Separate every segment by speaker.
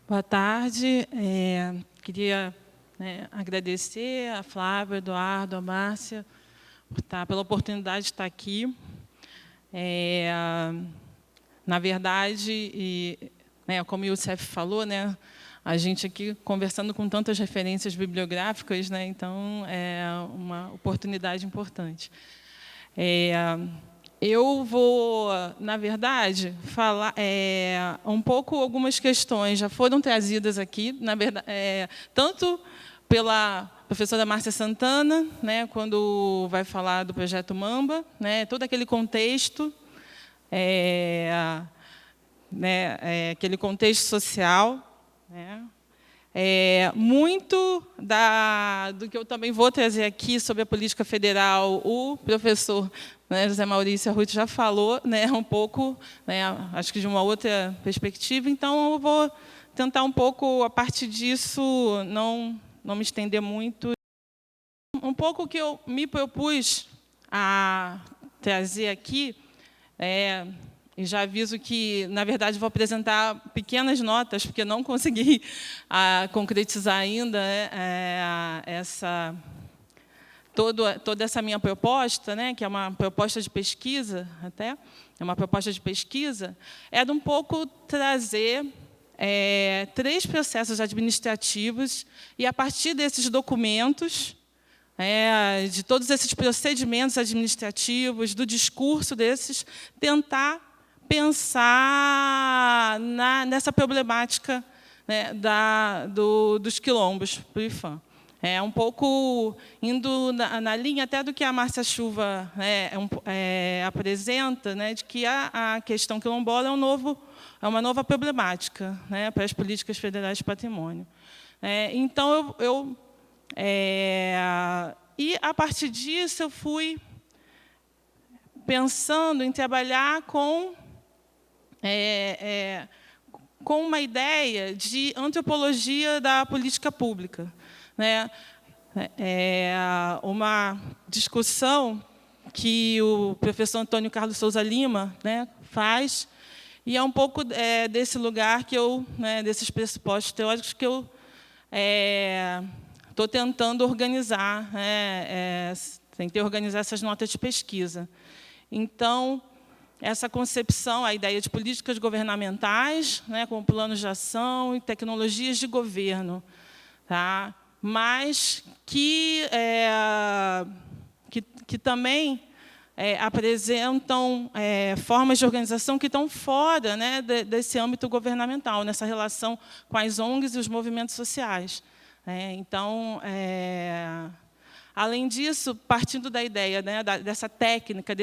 Speaker 1: Boa tarde. Queria agradecer a Flávia, Eduardo, a Márcia, pela oportunidade de estar aqui. Na verdade, como o Youssef falou, a gente aqui conversando com tantas referências bibliográficas, então é uma oportunidade importante. Eu vou, na verdade, falar um pouco, algumas questões já foram trazidas aqui, na verdade, tanto pela professora Márcia Santana, quando vai falar do projeto Mamba, todo aquele contexto, aquele contexto social, muito do que eu também vou trazer aqui sobre a política federal, o professor José Maurício Arruti já falou um pouco, acho que de uma outra perspectiva, então eu vou tentar um pouco, a partir disso, não me estender muito. Um pouco o que eu me propus a trazer aqui, e já aviso que, na verdade, vou apresentar pequenas notas, porque não consegui concretizar ainda toda essa minha proposta, que é uma proposta de pesquisa, é de um pouco trazer 3 processos administrativos e, a partir desses documentos, de todos esses procedimentos administrativos, do discurso desses, tentar pensar nessa problemática dos quilombos para o IPHAN. Um pouco indo na linha até do que a Márcia Chuva apresenta, de que a questão quilombola é uma nova problemática para as políticas federais de patrimônio. Então, e, a partir disso, eu fui pensando em trabalhar com uma ideia de antropologia da política pública. Uma discussão que o professor Antônio Carlos Souza Lima faz, e é um pouco desse lugar que eu, desses pressupostos teóricos que eu estou tentando organizar, tentei organizar essas notas de pesquisa. Então, essa concepção, a ideia de políticas governamentais, como planos de ação e tecnologias de governo, mas que também apresentam formas de organização que estão fora desse âmbito governamental, nessa relação com as ONGs e os movimentos sociais. Então, além disso, partindo da ideia dessa técnica,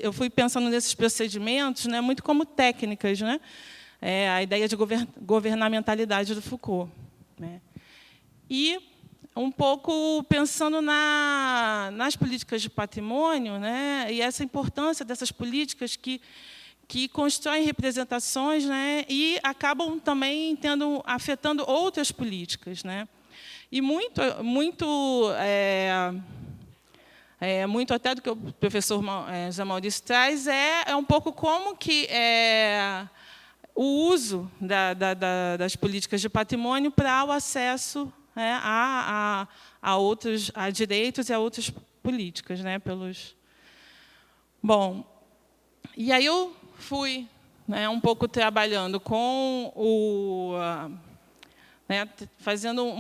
Speaker 1: eu fui pensando nesses procedimentos muito como técnicas, a ideia de governamentalidade do Foucault. E um pouco pensando nas políticas de patrimônio, e essa importância dessas políticas que constroem representações, e acabam também afetando outras políticas. E muito até do que o professor José Maurício traz é um pouco como que o uso das políticas de patrimônio para o acesso a direitos e a outras políticas. Bom, e aí eu fui um pouco trabalhando com fazendo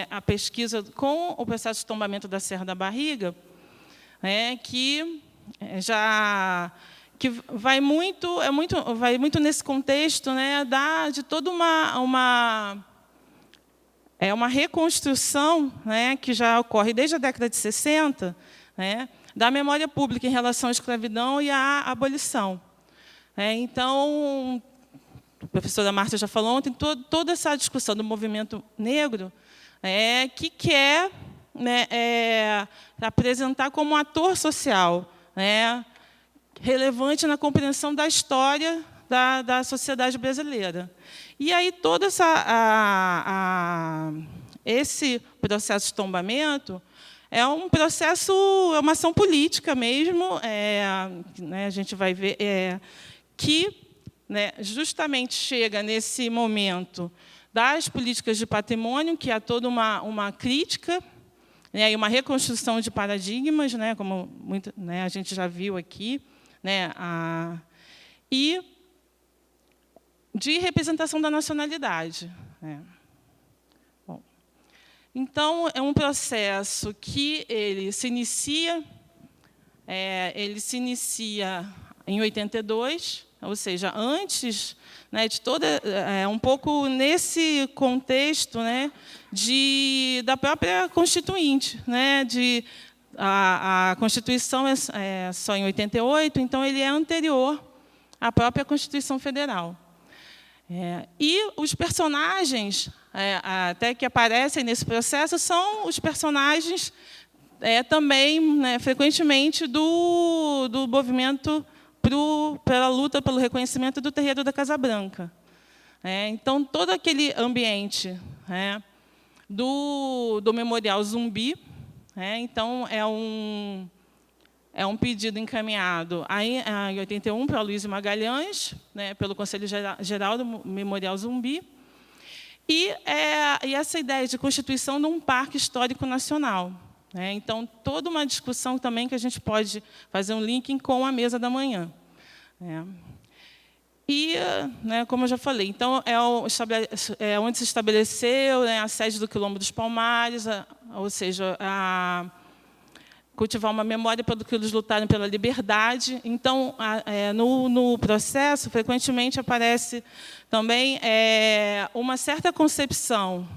Speaker 1: a pesquisa com o processo de tombamento da Serra da Barriga, que vai muito nesse contexto de toda uma reconstrução que já ocorre desde a década de 60, da memória pública em relação à escravidão e à abolição. Então, a professora Márcia já falou ontem, toda essa discussão do movimento negro que quer apresentar como um ator social relevante na compreensão da história da sociedade brasileira. E aí esse processo de tombamento é um processo, é uma ação política mesmo, a gente vai ver, que né, justamente chega nesse momento das políticas de patrimônio, que há toda uma crítica, né, e uma reconstrução de paradigmas, né, como muito, né, a gente já viu aqui, né, e de representação da nacionalidade, né. Bom, então, é um processo que ele se inicia em 82, ou seja, antes, né, de toda, um pouco nesse contexto, né, da própria Constituinte, né, a Constituição é só em 88, então ele é anterior à própria Constituição Federal. E os personagens, até que aparecem nesse processo, são os personagens também, né, frequentemente, do movimento pela luta pelo reconhecimento do terreiro da Casa Branca. Então, todo aquele ambiente, do Memorial Zumbi, então, é um pedido encaminhado em 81 para Luiz Magalhães, né, pelo Conselho Geral do Memorial Zumbi, e essa ideia de constituição de um parque histórico nacional. Então, toda uma discussão também que a gente pode fazer um link com a mesa da manhã. E, né, como eu já falei, então, é onde se estabeleceu, né, a sede do Quilombo dos Palmares, ou seja, cultivar uma memória para que eles lutaram pela liberdade. Então, no processo, frequentemente aparece também uma certa concepção,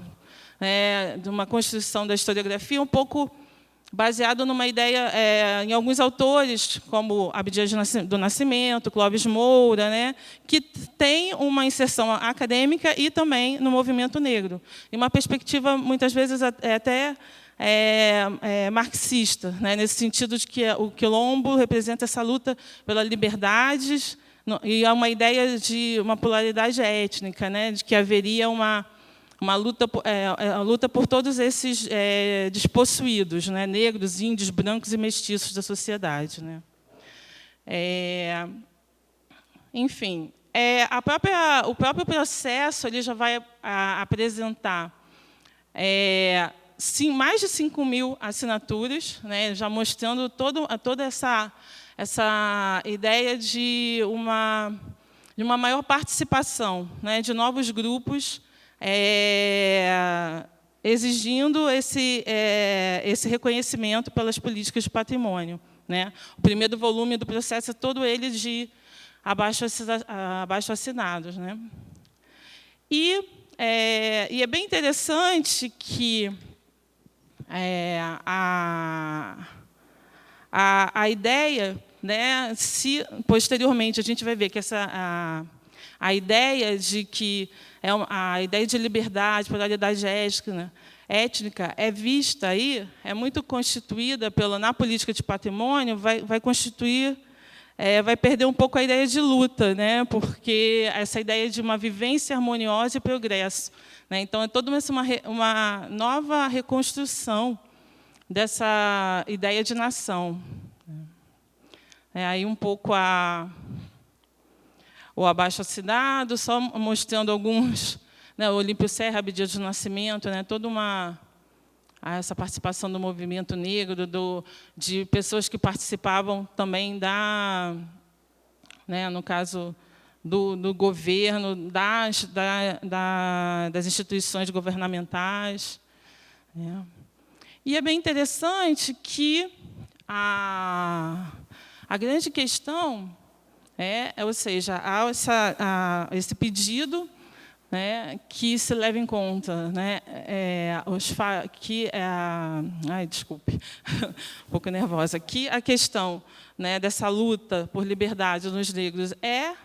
Speaker 1: de uma construção da historiografia um pouco baseado numa ideia, em alguns autores, como Abdias do Nascimento, Clóvis Moura, né, que tem uma inserção acadêmica e também no movimento negro. E uma perspectiva, muitas vezes, até marxista, né, nesse sentido de que o quilombo representa essa luta pela liberdade, e há uma ideia de uma pluralidade étnica, né, de que haveria uma luta por todos esses despossuídos, né, negros, índios, brancos e mestiços da sociedade, né. Enfim, o próprio processo ele já vai apresentar mais de 5.000 assinaturas, né, já mostrando toda essa ideia de uma maior participação, né, de novos grupos, exigindo esse reconhecimento pelas políticas de patrimônio, né. O primeiro volume do processo é todo ele de abaixo-assinados, né. E é bem interessante que a ideia, né, se posteriormente a gente vai ver que a ideia de que a ideia de liberdade, pluralidade étnica é vista aí, é muito constituída na política de patrimônio, vai perder um pouco a ideia de luta, né, porque essa ideia de uma vivência harmoniosa e progresso, né, então é toda uma nova reconstrução dessa ideia de nação. Aí um pouco o abaixo-assinado, só mostrando alguns, né, Olímpio Serra, Abdias do Nascimento, né, toda essa participação do movimento negro, de pessoas que participavam também né, no caso do governo, das instituições governamentais. E é bem interessante que a grande questão ou seja, há esse pedido, né, que se leva em conta, né, desculpe, um pouco nervosa, que a questão, né, dessa luta por liberdade dos negros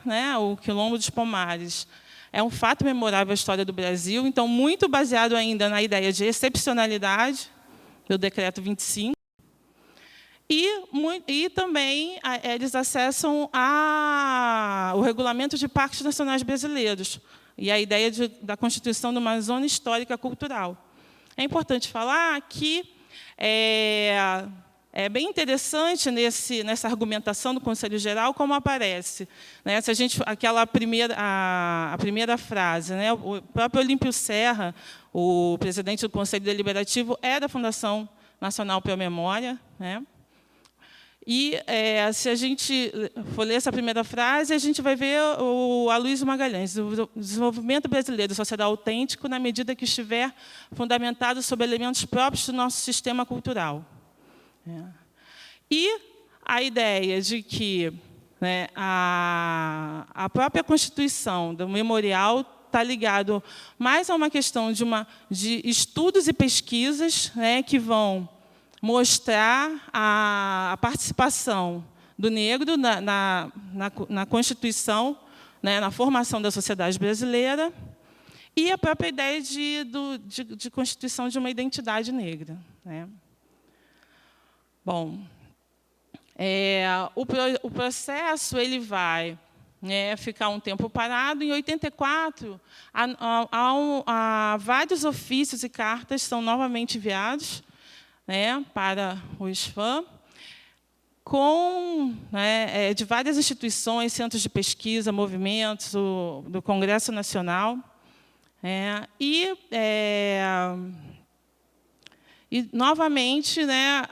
Speaker 1: né, o Quilombo dos Palmares, é um fato memorável da história do Brasil, então muito baseado ainda na ideia de excepcionalidade do Decreto 25, e também eles acessam o Regulamento de Parques Nacionais Brasileiros e a ideia da constituição de uma zona histórica cultural. É importante falar que é bem interessante nessa argumentação do Conselho Geral como aparece, né? Se a primeira frase, né? O próprio Olímpio Serra, o presidente do Conselho Deliberativo, é da Fundação Nacional pela Memória, né? E se a gente for ler essa primeira frase, a gente vai ver o Aloysio Magalhães, o desenvolvimento brasileiro social autêntico na medida que estiver fundamentado sobre elementos próprios do nosso sistema cultural. E a ideia de que, né, a própria Constituição do Memorial está ligado mais a uma questão de estudos e pesquisas, né, que vão mostrar a participação do negro na Constituição, né, na formação da sociedade brasileira, e a própria ideia de constituição de uma identidade negra, né? Bom, o processo ele vai, né, ficar um tempo parado. Em 84, vários ofícios e cartas são novamente enviados, né, para o SFAM, de várias instituições, centros de pesquisa, movimentos, do Congresso Nacional. E, novamente, né,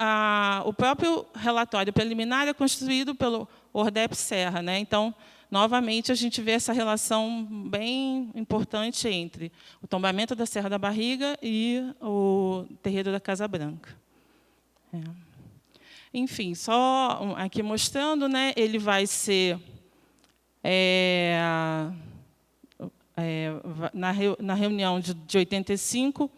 Speaker 1: o próprio relatório preliminar é construído pelo Ordep Serra, né? Então, novamente, a gente vê essa relação bem importante entre o tombamento da Serra da Barriga e o terreiro da Casa Branca. Enfim, só aqui mostrando, né, ele vai ser na reunião de 85,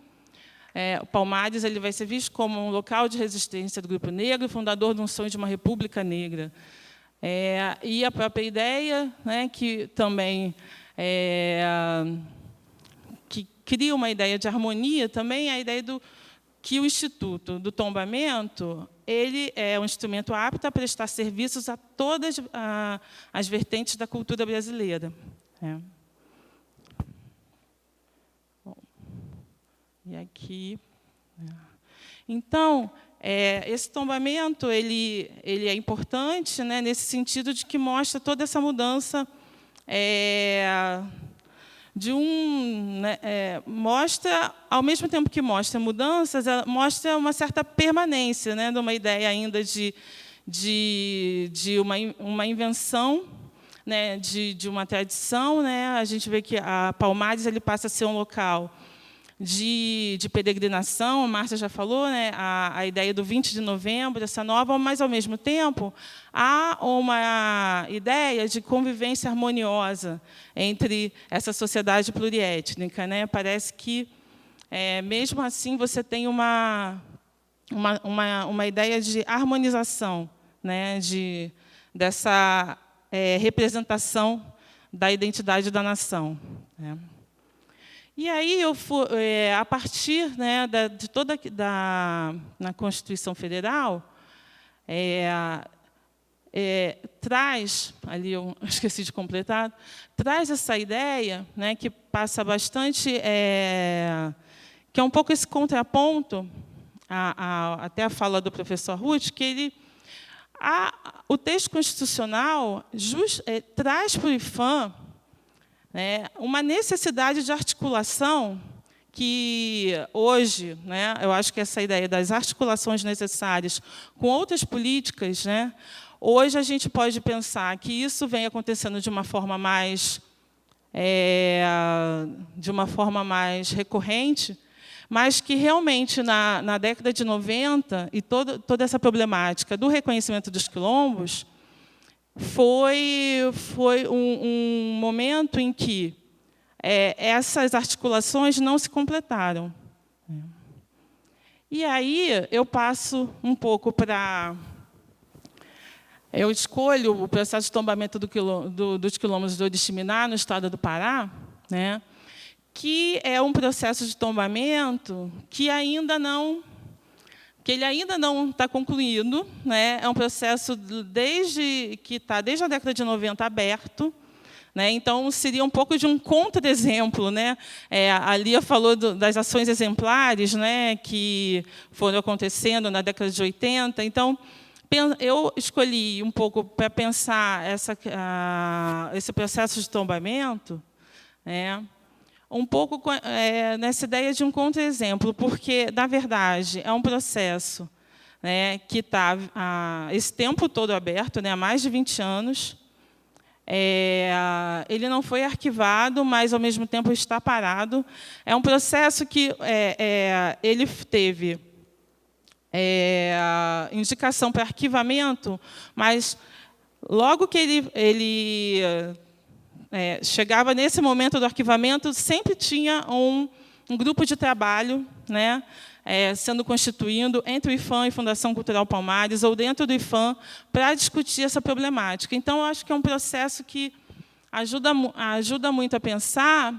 Speaker 1: o Palmares ele vai ser visto como um local de resistência do grupo negro, fundador de um sonho de uma república negra. E a própria ideia, né, que também que cria uma ideia de harmonia, também a ideia que o Instituto do Tombamento ele é um instrumento apto a prestar serviços a todas as vertentes da cultura brasileira. Bom, e aqui, então, esse tombamento ele é importante, né, nesse sentido de que mostra toda essa mudança mostra, ao mesmo tempo que mostra mudanças, mostra uma certa permanência, né, de uma ideia ainda de uma invenção, né, de uma tradição, né? A gente vê que a Palmares ele passa a ser um local de peregrinação, a Márcia já falou, né, a ideia do 20 de novembro, essa nova, mas, ao mesmo tempo, há uma ideia de convivência harmoniosa entre essa sociedade pluriétnica, né? Parece que, mesmo assim, você tem uma ideia de harmonização, né, dessa representação da identidade da nação, né? E aí, a partir, né, de toda na Constituição Federal, traz, ali eu esqueci de completar, traz essa ideia, né, que passa bastante, que é um pouco esse contraponto, até a fala do professor Ruth, que o texto constitucional traz para o IPHAN, né, uma necessidade de articulação que, hoje, né, eu acho que essa ideia das articulações necessárias com outras políticas, né, hoje a gente pode pensar que isso vem acontecendo de uma forma mais recorrente, mas que, realmente, na década de 90, e toda essa problemática do reconhecimento dos quilombos, foi um momento em que essas articulações não se completaram. E aí eu passo um pouco para... Eu escolho o processo de tombamento dos quilombos do Oriximiná, no estado do Pará, né, que é um processo de tombamento que ele ainda não está concluído, né? É um processo desde a década de 90 aberto, né? Então, seria um pouco de um contra-exemplo, né? A Lia falou das ações exemplares, né, que foram acontecendo na década de 80. Então, eu escolhi um pouco para pensar esse processo de tombamento, né, um pouco nessa ideia de um contra-exemplo, porque, na verdade, é um processo, né, que está esse tempo todo aberto, né, há mais de 20 anos. Ele não foi arquivado, mas, ao mesmo tempo, está parado. É um processo que ele teve indicação para arquivamento, mas, logo que ele chegava nesse momento do arquivamento, sempre tinha um grupo de trabalho, né, sendo constituído entre o IPHAN e Fundação Cultural Palmares, ou dentro do IPHAN, para discutir essa problemática. Então, eu acho que é um processo que ajuda muito a pensar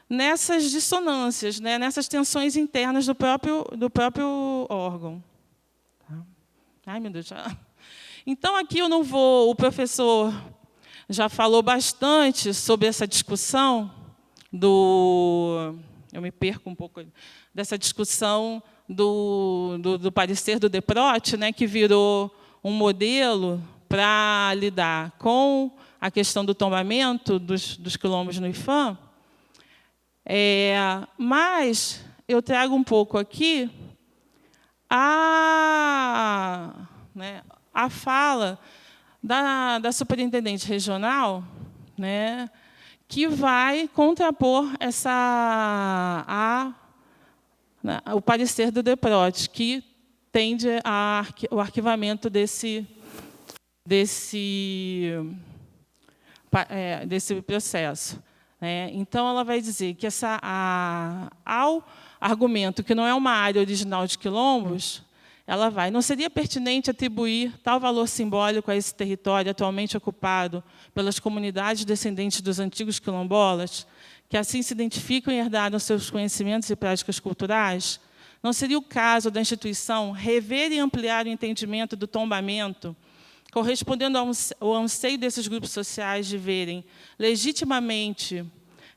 Speaker 1: nessas dissonâncias, né, nessas tensões internas do próprio órgão. Ai, meu Deus. Já. Então, aqui eu não vou... O professor já falou bastante sobre essa discussão eu me perco um pouco dessa discussão do parecer do DEPROT, né, que virou um modelo para lidar com a questão do tombamento dos quilombos no IPHAN. Mas eu trago um pouco aqui a fala da superintendente regional, né, que vai contrapor o parecer do DEPROT, que tende ao arquivamento desse processo. Então, ela vai dizer que ao argumento que não é uma área original de quilombos, não seria pertinente atribuir tal valor simbólico a esse território atualmente ocupado pelas comunidades descendentes dos antigos quilombolas, que assim se identificam e herdaram seus conhecimentos e práticas culturais? Não seria o caso da instituição rever e ampliar o entendimento do tombamento, correspondendo ao anseio desses grupos sociais de verem legitimamente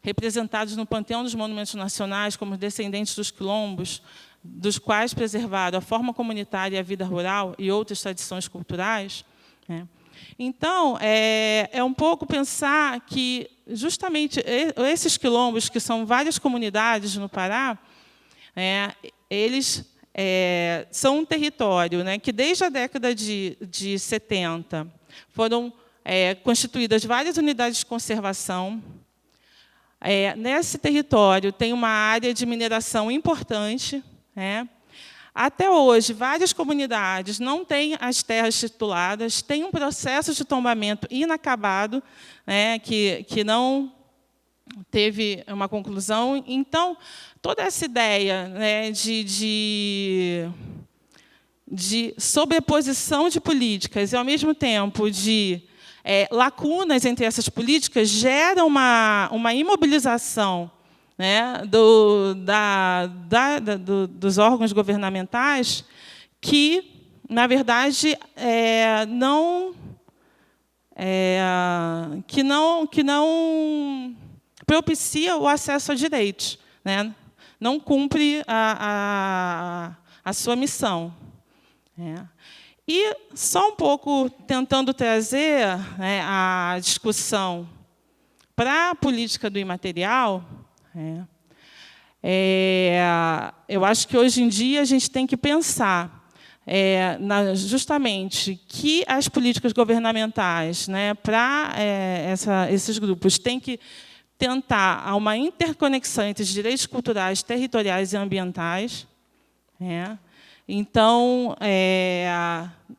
Speaker 1: representados no panteão dos monumentos nacionais como descendentes dos quilombos, dos quais preservaram a forma comunitária e a vida rural e outras tradições culturais? Então, é um pouco pensar que, justamente, esses quilombos, que são várias comunidades no Pará, eles são um território, né, que, desde a década de 70, foram constituídas várias unidades de conservação. Nesse território, tem uma área de mineração importante. Até hoje, várias comunidades não têm as terras tituladas, tem um processo de tombamento inacabado, que não teve uma conclusão. Então, toda essa ideia, de sobreposição de políticas e, ao mesmo tempo, de lacunas entre essas políticas, gera uma imobilização, dos órgãos governamentais que, na verdade, que não propicia o acesso a direitos, não cumpre a sua missão. E, só um pouco tentando trazer a discussão para a política do imaterial, eu acho que, hoje em dia, a gente tem que pensar justamente que as políticas governamentais, para esses grupos têm que tentar uma interconexão entre os direitos culturais, territoriais e ambientais. Então,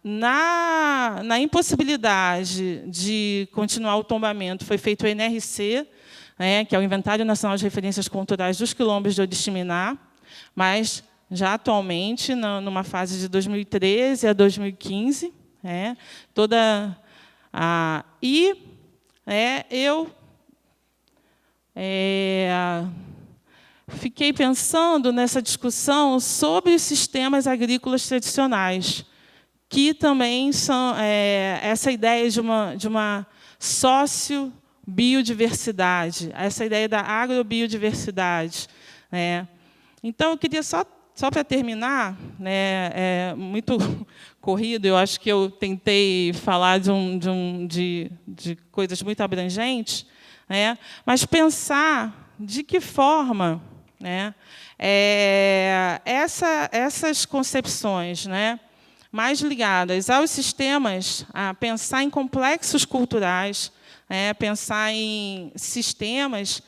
Speaker 1: na impossibilidade de continuar o tombamento, foi feito o NRC, que é o Inventário Nacional de Referências Culturais dos Quilombos de Oriximiná, mas, já atualmente, numa fase de 2013 a 2015. Eu fiquei pensando nessa discussão sobre os sistemas agrícolas tradicionais, que também são essa ideia de uma agrobiodiversidade, essa ideia da agrobiodiversidade, né? Então, eu queria só para terminar, né, é muito corrido, eu acho que eu tentei falar de coisas muito abrangentes, né, mas pensar de que forma, né, essas concepções, né, mais ligadas aos sistemas, a pensar em complexos culturais, pensar em sistemas.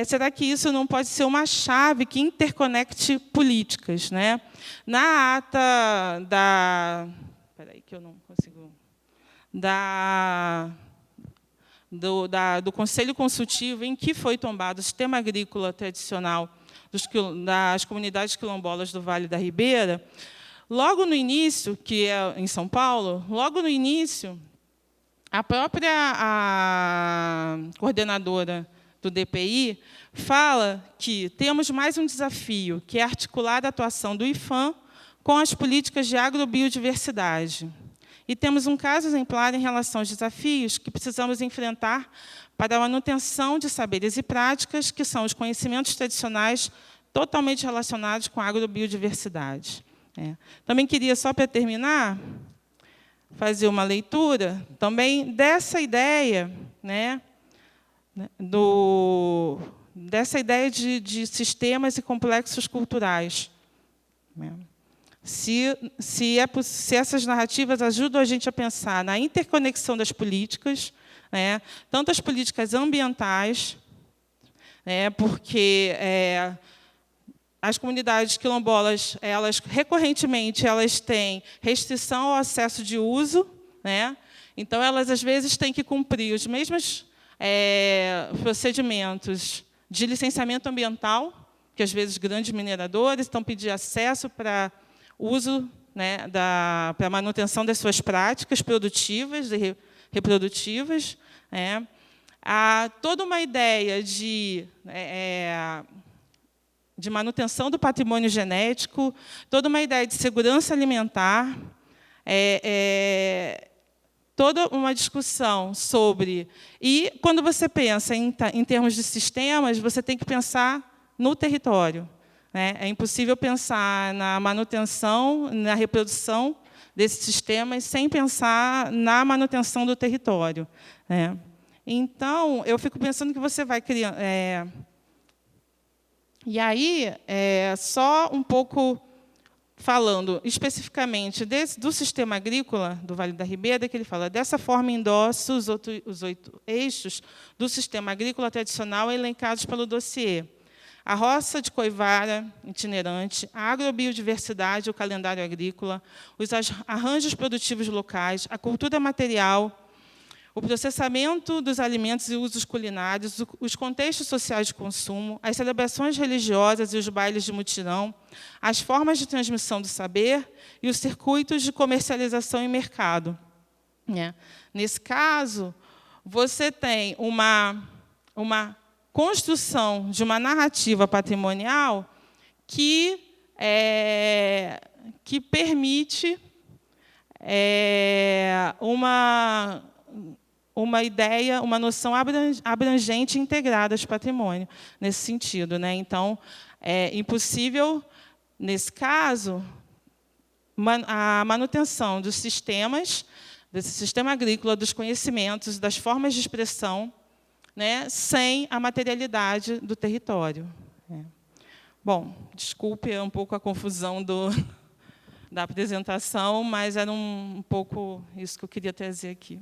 Speaker 1: Será que isso não pode ser uma chave que interconecte políticas, né? Na ata da... Espera aí que eu não consigo... Do Conselho Consultivo, em que foi tombado o sistema agrícola tradicional das comunidades quilombolas do Vale da Ribeira, logo no início, que é em São Paulo, logo no início, a própria coordenadora do DPI fala que temos mais um desafio, que é articular a atuação do IPHAN com as políticas de agrobiodiversidade. E temos um caso exemplar em relação aos desafios que precisamos enfrentar para a manutenção de saberes e práticas, que são os conhecimentos tradicionais totalmente relacionados com a agrobiodiversidade. Também queria, só para terminar, fazer uma leitura também dessa ideia, né, dessa ideia de sistemas e complexos culturais. Se essas narrativas ajudam a gente a pensar na interconexão das políticas, né, tanto as políticas ambientais, porque as comunidades quilombolas, recorrentemente, têm restrição ao acesso de uso, né? Então, elas, às vezes, têm que cumprir os mesmos procedimentos de licenciamento ambiental, que, às vezes, grandes mineradores estão pedindo acesso para uso, né, para a manutenção das suas práticas produtivas e reprodutivas. Há toda uma ideia de manutenção do patrimônio genético, toda uma ideia de segurança alimentar, toda uma discussão sobre... E, quando você pensa em termos de sistemas, você tem que pensar no território. É impossível pensar na manutenção, na reprodução desses sistemas, sem pensar na manutenção do território. Então, eu fico pensando que você vai criando... E aí, só um pouco falando especificamente do sistema agrícola do Vale da Ribeira, que ele fala, dessa forma, endossa os 8 eixos do sistema agrícola tradicional elencados pelo dossiê. A roça de coivara itinerante, a agrobiodiversidade, o calendário agrícola, os arranjos produtivos locais, a cultura material, o processamento dos alimentos e usos culinários, os contextos sociais de consumo, as celebrações religiosas e os bailes de mutirão, as formas de transmissão do saber e os circuitos de comercialização e mercado. Nesse caso, você tem uma construção de uma narrativa patrimonial que permite uma ideia, uma noção abrangente e integrada de patrimônio, nesse sentido. Então, é impossível, nesse caso, a manutenção dos sistemas, desse sistema agrícola, dos conhecimentos, das formas de expressão, sem a materialidade do território. Bom, desculpe um pouco a confusão da apresentação, mas era um pouco isso que eu queria trazer aqui.